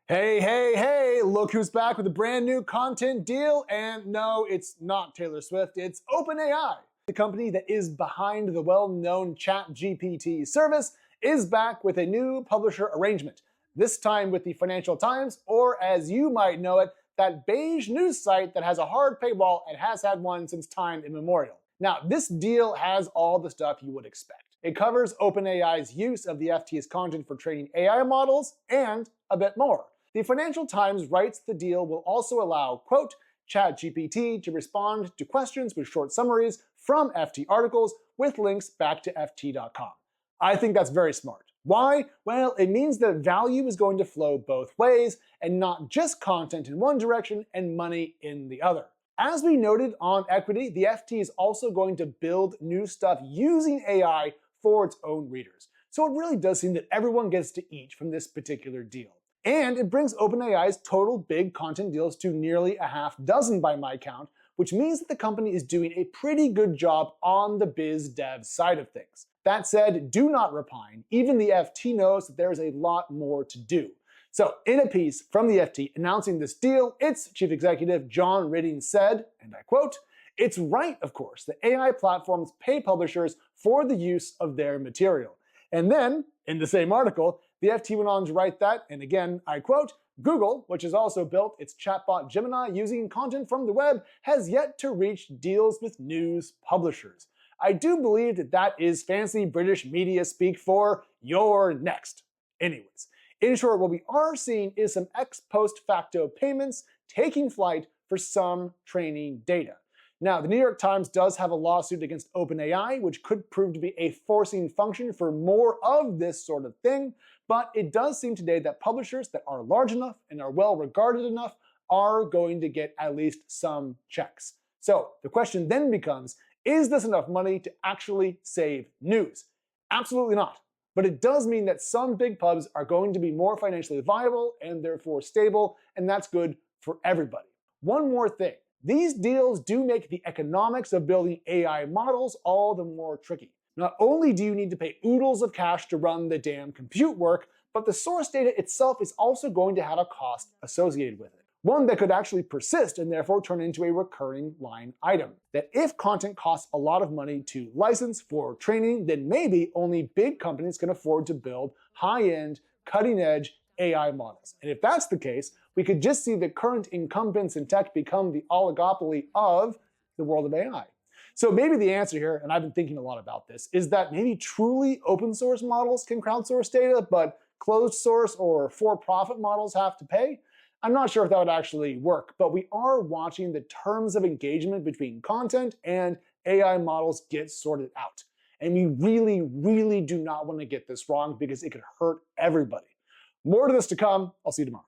Hey, hey, hey, look who's back with a brand new content deal. And no, it's not Taylor Swift, it's OpenAI. The company that is behind the well-known ChatGPT service is back with a new publisher arrangement. This time with the Financial Times, or as you might know it, that beige news site that has a hard paywall and has had one since time immemorial. Now, this deal has all the stuff you would expect. It covers OpenAI's use of the FT's content for training AI models and a bit more. The Financial Times writes the deal will also allow, quote, ChatGPT to respond to questions with short summaries from FT articles with links back to FT.com. I think that's very smart. Why? Well, it means that value is going to flow both ways and not just content in one direction and money in the other. As we noted on Equity, the FT is also going to build new stuff using AI for its own readers. So it really does seem that everyone gets to eat from this particular deal. And it brings OpenAI's total big content deals to nearly a half dozen by my count, which means that the company is doing a pretty good job on the biz dev side of things. That said, do not repine. Even the FT knows that there is a lot more to do. So in a piece from the FT announcing this deal, its chief executive John Ridding said, and I quote, "It's right, of course, that AI platforms pay publishers for the use of their material." And then, in the same article, the FT went on to write that, and again, I quote, "Google, which has also built its chatbot Gemini using content from the web, has yet to reach deals with news publishers." I do believe that that is fancy British media speak for "you're next." Anyways, in short, what we are seeing is some ex post facto payments taking flight for some training data. Now, the New York Times does have a lawsuit against OpenAI, which could prove to be a forcing function for more of this sort of thing, but it does seem today that publishers that are large enough and are well regarded enough are going to get at least some checks. So the question then becomes, is this enough money to actually save news? Absolutely not. But it does mean that some big pubs are going to be more financially viable and therefore stable, and that's good for everybody. One more thing. These deals do make the economics of building AI models all the more tricky. Not only do you need to pay oodles of cash to run the damn compute work, but the source data itself is also going to have a cost associated with it. One that could actually persist and therefore turn into a recurring line item. That if content costs a lot of money to license for training, then maybe only big companies can afford to build high-end, cutting-edge AI models. And if that's the case, we could just see the current incumbents in tech become the oligopoly of the world of AI. So maybe the answer here, and I've been thinking a lot about this, is that maybe truly open source models can crowdsource data, but closed source or for-profit models have to pay. I'm not sure if that would actually work, but we are watching the terms of engagement between content and AI models get sorted out. And we really, really do not want to get this wrong because it could hurt everybody. More to this to come. I'll see you tomorrow.